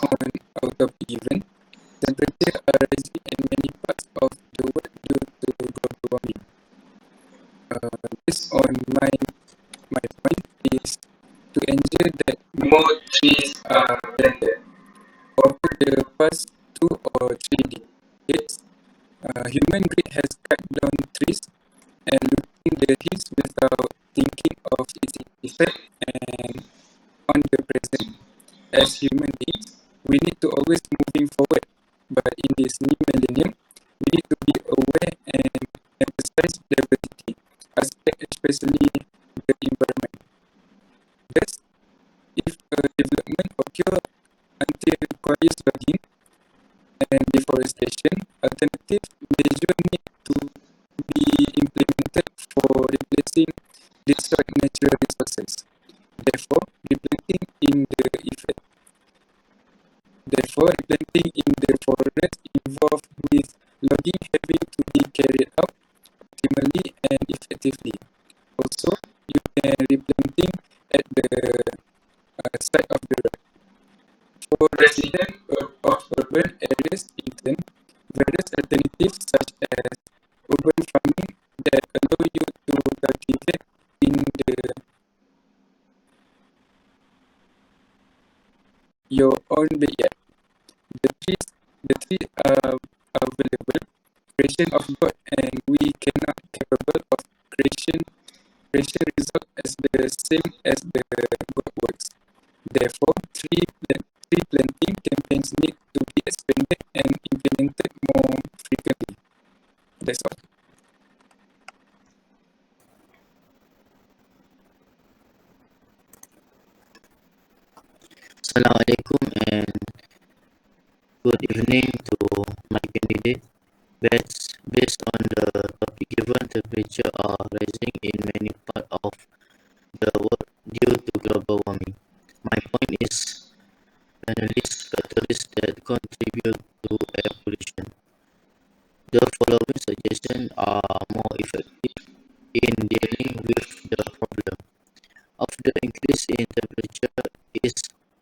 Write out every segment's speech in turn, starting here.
on our topic given, temperature are rising in many parts of the world due to global warming. Based on my point is to ensure that more trees are planted. Over the past 2 or 3 decades, human greed has cut down trees and looting the hills without thinking of its effect and on the present. As human beings, we need to always moving forward, but in this new millennium, we need to be aware and emphasize diversity aspect, especially the environment. Thus, if a development occurs until requires logging and deforestation, alternative measures need to be implemented for replacing destroyed natural resources. Therefore, replanting in the forest involved with logging having to be carried out optimally and effectively. Also, you can replanting at the side of the road. For residents of urban areas, in turn, various alternatives such as urban farming that allow you to cultivate in your own backyard. The trees are available, creation of God, and we cannot capable of creation result as the same as the God works. Therefore, tree planting campaigns need to be expanded and implemented more frequently. That's all. Assalamualaikum and good evening to my candidate. Based on the topic given, temperature are rising in many parts of the world due to global warming. My point is analyze factors that contribute to air pollution. The following suggestions are more effective in dealing with the problem of the increase in temperature is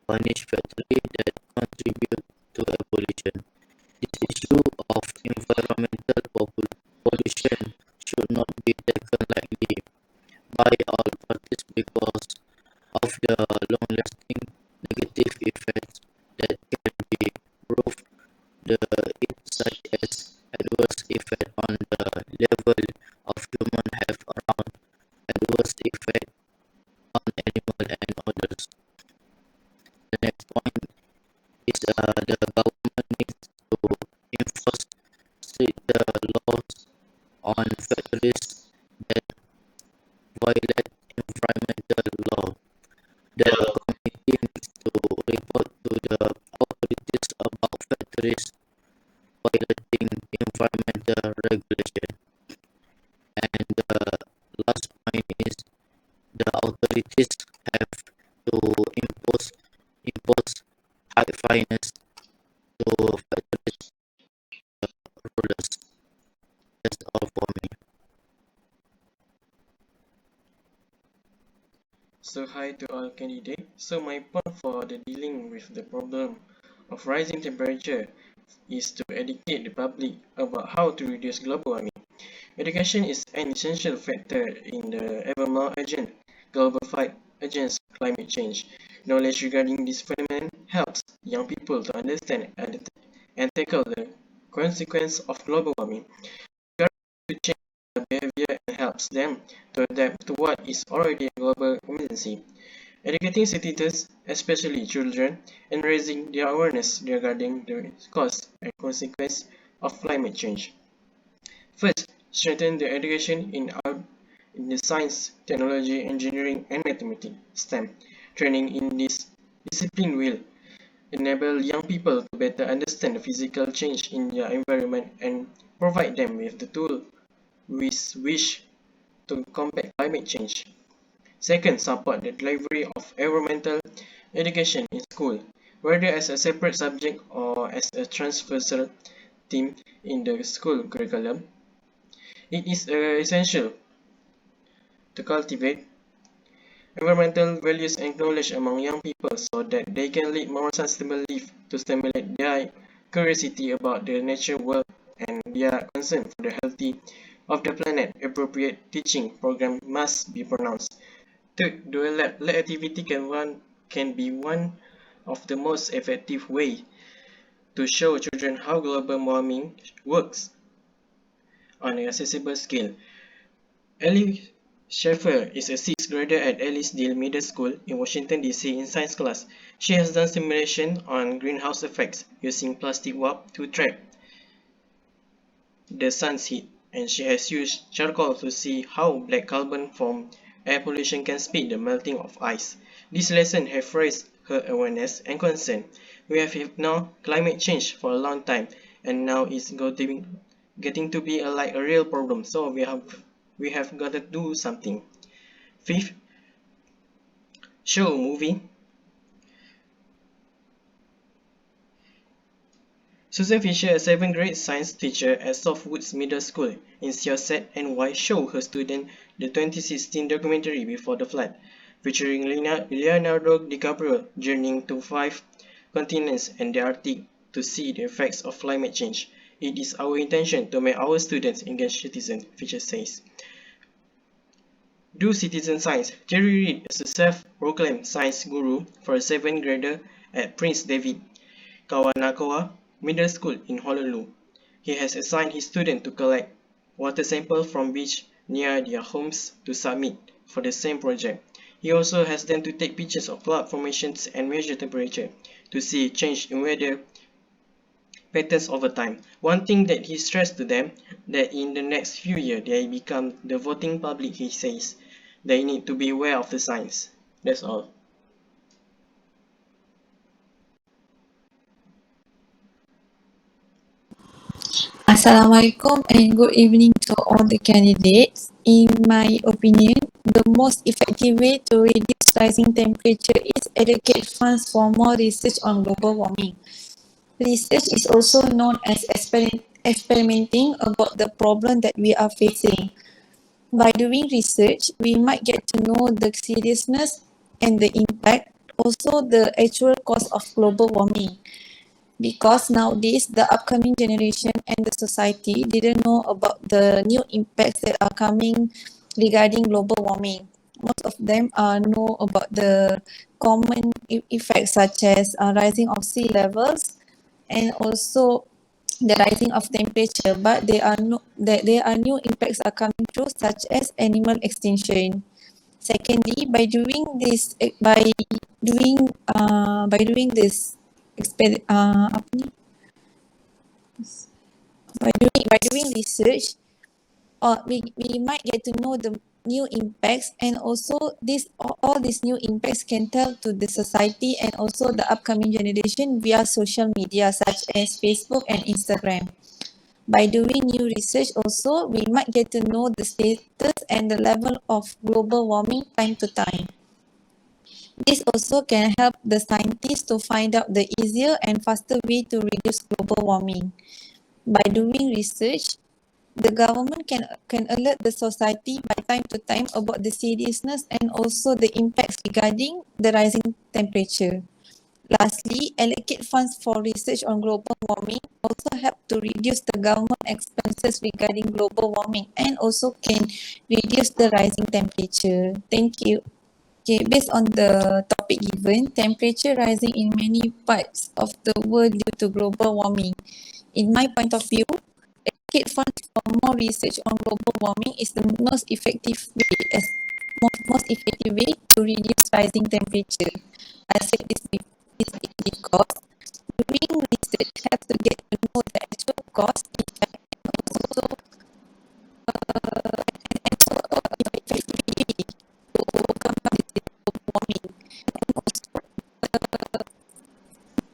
one factor that contribute to air pollution. This issue of environmental pollution should not be taken lightly by all parties because of the long-lasting negative effects that can be proved, such as adverse effect on the level of human health around adverse effect on animal and others. The next point is the government needs to enforce stricter laws on factories that violate environmental law. The committee needs to report to the authorities about factories violating environmental regulation. And the last point is the authorities have to impose high fines to factories rulers. That's all for me. So hi to all candidates. So my point for the dealing with the problem of rising temperature is to educate the public about how to reduce global warming. Education is an essential factor in the ever more urgent global fight against climate change. Knowledge regarding this phenomenon helps young people to understand and tackle the consequence of global warming. To change their behavior and helps them to adapt to what is already a global emergency. Educating citizens, especially children, and raising their awareness regarding the cause and consequence of climate change. First, strengthen the education in the science, technology, engineering, and mathematics (STEM). Training in this discipline will enable young people to better understand the physical change in their environment and provide them with the tools with which to combat climate change. Second, support the delivery of environmental education in school, whether as a separate subject or as a transversal theme in the school curriculum. It is essential to cultivate environmental values and knowledge among young people so that they can lead more sustainable lives to stimulate their curiosity about the natural world and their concern for the healthy of the planet. Appropriate teaching program must be pronounced. Third, dual lab activity can be one of the most effective ways to show children how global warming works on an accessible scale. Ellie Schaefer is a sixth grader at Ellisdale Middle School in Washington, D.C. in science class. She has done simulation on greenhouse effects using plastic warp to trap the sun's heat, and she has used charcoal to see how black carbon from air pollution can speed the melting of ice. This lesson has raised her awareness and concern. We have ignored climate change for a long time, and now it's getting to be like a real problem. So we have got to do something. Fifth, show movie. Susan Fisher, a 7th grade science teacher at Softwoods Middle School in Syosset, NY, showed her students the 2016 documentary Before the Flood, featuring Leonardo DiCaprio journeying to 5 continents and the Arctic to see the effects of climate change. It is our intention to make our students engaged citizens, Fisher says. Do citizen science. Jerry Reed is a self-proclaimed science guru for a 7th grader at Prince David Kawanakawa Middle School in Honolulu. He has assigned his students to collect water samples from beaches near their homes to submit for the same project. He also has them to take pictures of cloud formations and measure temperature to see change in weather patterns over time. One thing that he stressed to them that in the next few years they become the voting public, he says. They need to be aware of the signs. That's all. Assalamualaikum and good evening to all the candidates. In my opinion, the most effective way to reduce rising temperature is allocate funds for more research on global warming. Research is also known as experimenting about the problem that we are facing. By doing research, we might get to know the seriousness and the impact, also the actual cause of global warming. Because nowadays the upcoming generation and the society didn't know about the new impacts that are coming regarding global warming. Most of them know about the common effects such as rising of sea levels and also the rising of temperature, but there are new impacts are coming through such as animal extinction. Secondly, by doing this apa ni? By doing research, we might get to know the new impacts, and also all these new impacts can tell to the society and also the upcoming generation via social media such as Facebook and Instagram. By doing new research also, we might get to know the status and the level of global warming time to time. This also can help the scientists to find out the easier and faster way to reduce global warming. By doing research, the government can alert the society by time to time about the seriousness and also the impacts regarding the rising temperature. Lastly, allocate funds for research on global warming also help to reduce the government expenses regarding global warming and also can reduce the rising temperature. Thank you. Okay, based on the topic given, temperature rising in many parts of the world due to global warming. In my point of view, allocate funds for more research on global warming is the most effective way to reduce rising temperature. I said this because doing research helps to get to know the actual cause, effect, and also effectively to overcome this global warming. And also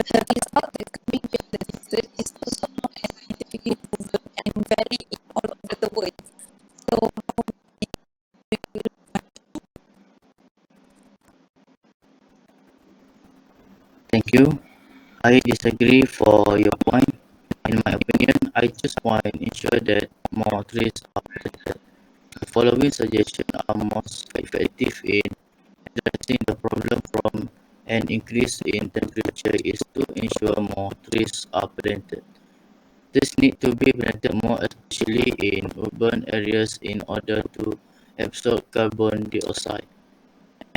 the result that coming with the research is also not as scientifically proven and vary in all over the world. So how we will Thank you. I disagree for your point. In my opinion, I just want to ensure that more trees are planted. The following suggestions are most effective in addressing the problem from an increase in temperature is to ensure more trees are planted. Trees need to be planted more, especially in urban areas, in order to absorb carbon dioxide.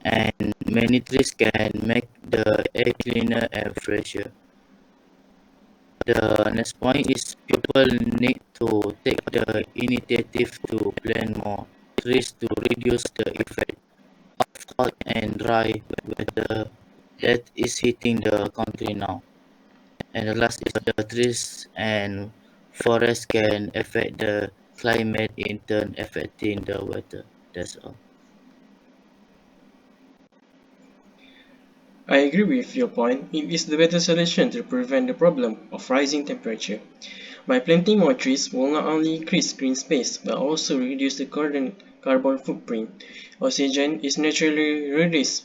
And many trees can make the air cleaner and fresher. The next point is people need to take the initiative to plant more trees to reduce the effect of hot and dry weather that is hitting the country now. And the last is the trees and forests can affect the climate, in turn affecting the weather. That's all. I agree with your point. It is the better solution to prevent the problem of rising temperature. By planting more trees will not only increase green space but also reduce the carbon footprint. Oxygen is naturally released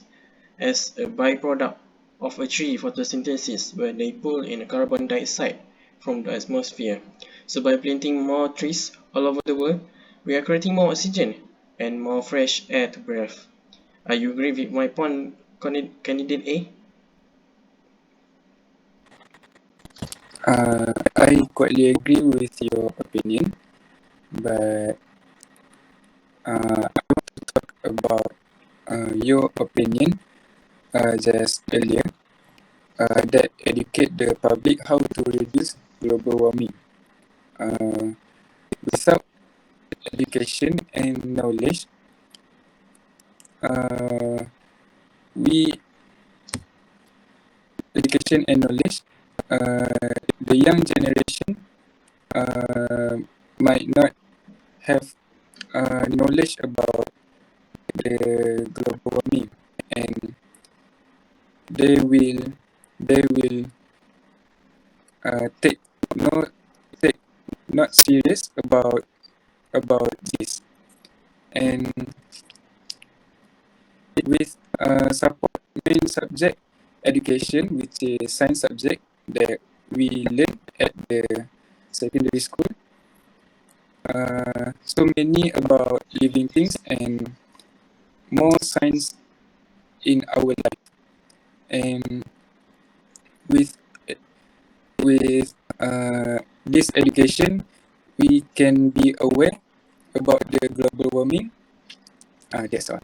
as a byproduct of a tree photosynthesis where they pull in carbon dioxide from the atmosphere. So by planting more trees all over the world, we are creating more oxygen and more fresh air to breathe. Are you agree with my point, candidate A? I quietly agree with your opinion, but I want to talk about your opinion just earlier that educate the public how to reduce global warming. Uh, Without education and knowledge, uh, we education and knowledge, the young generation uh, might not have knowledge about the global warming, and they will they will take no take not serious about this. And with support main subject education, which is science subject that we learn at the secondary school, so many about living things and more science in our life. And with this education, we can be aware about the global warming. That's all.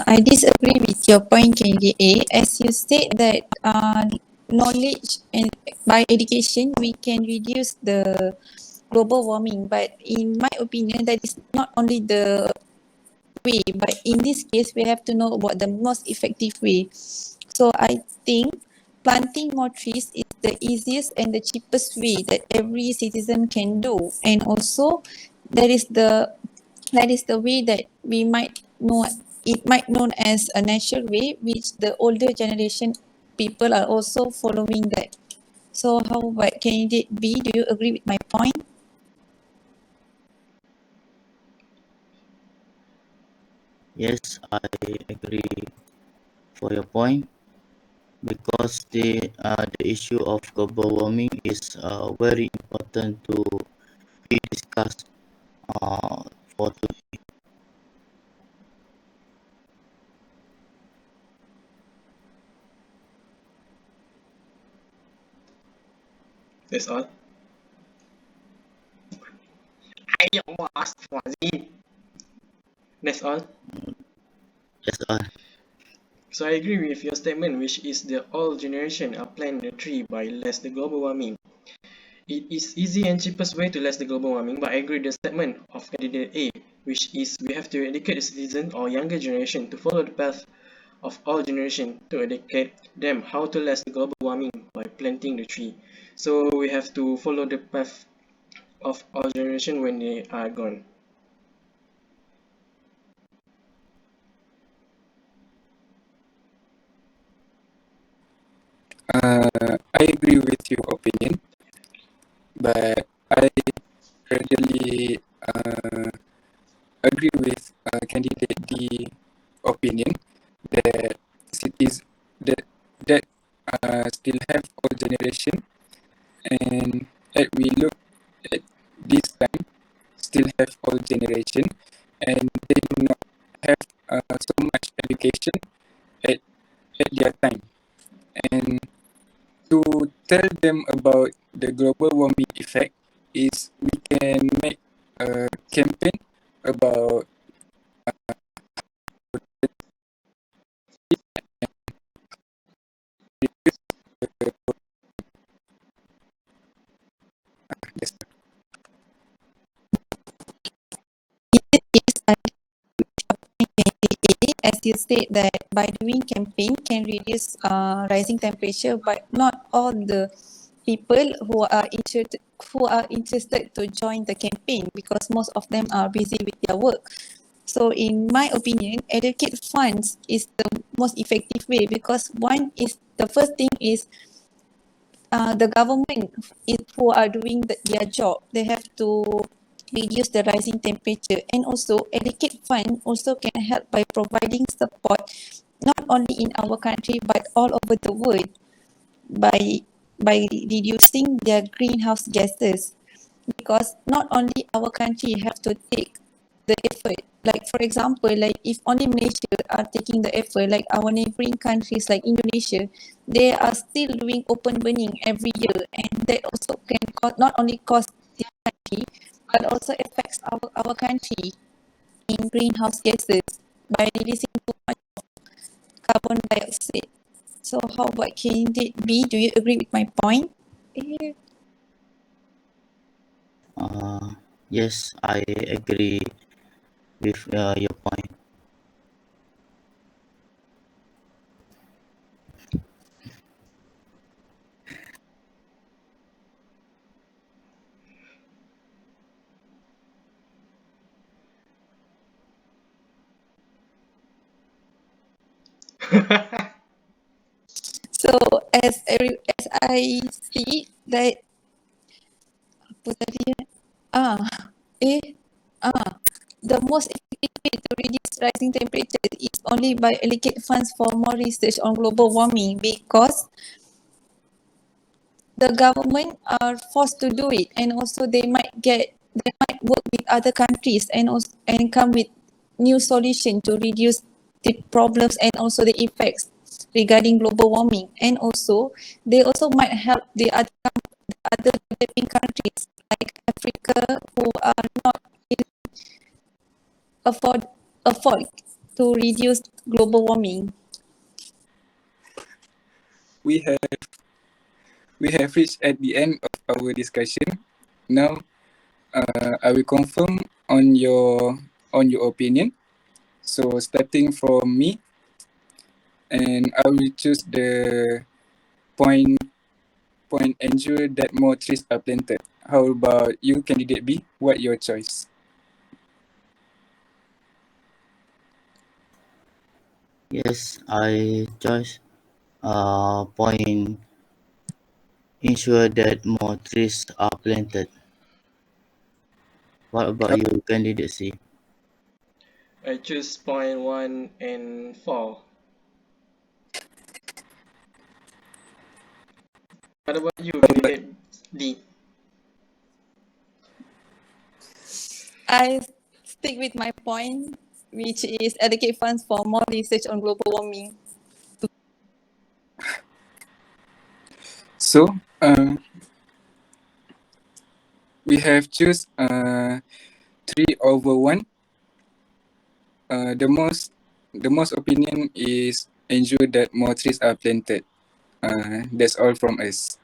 I disagree with your point, candidate A, as you state that knowledge and by education we can reduce the global warming. But in my opinion, that is not only the way, but in this case, we have to know about the most effective way. So I think planting more trees is the easiest and the cheapest way that every citizen can do, and also that is the way that we might know, it might known as a natural way, which the older generation people are also following that. So how about candidate B? Do you agree with my point? Yes, I agree for your point, because the issue of global warming is very important to be discussed uh, for today. That's all. I was fuzzy. That's all. That's all. So I agree with your statement, which is the all generation are planting a tree by less the global warming. It is easy and cheapest way to less the global warming, but I agree with the statement of candidate A, which is we have to educate the citizen or younger generation to follow the path of all generation to educate them how to less the global warming by planting the tree. So we have to follow the path of all generation when they are gone. I agree with your opinion, but I readily agree with candidate D opinion that cities that that still have old generation, and we look at this time still have old generation, and they do not have so much education at their time. And to tell them about the global warming effect is we can make a campaign about this. Yes, I as you said that by doing campaign can reduce rising temperature, but not all the people who are interested to join the campaign because most of them are busy with their work. So in my opinion, educate funds is the most effective way because one is the first thing is the government is who are doing their job. They have to reduce the rising temperature, and also educate fund also can help by providing support not only in our country but all over the world by reducing their greenhouse gases, because not only our country have to take the effort. Like for example, like if only Malaysia are taking the effort, like our neighboring countries like Indonesia, they are still doing open burning every year, and that also can not only cost the country but also affects our country in greenhouse gases by releasing too much carbon dioxide. So how about candidate B? Do you agree with my point? Eh, Yes, I agree with your point. So as I see that apa tadi ah the most effective way to reduce rising temperature is only by allocate funds for more research on global warming, because the government are forced to do it, and also they might work with other countries and also and come with new solution to reduce the problems and also the effects regarding global warming. And also they also might help the other developing countries like Africa who are not afford afford to reduce global warming. We have reached at the end of our discussion. Now, I will confirm on your opinion. So starting from me, and I will choose the point ensure that more trees are planted. How about you, candidate B? What your choice? Yes, I choose point ensure that more trees are planted. What about you, candidate C? I choose point 1 and 4. What about you, candidate D? I stick with my point, which is allocate funds for more research on global warming. So, we have choose 3/1. The most opinion is ensure that more trees are planted. That's all from us.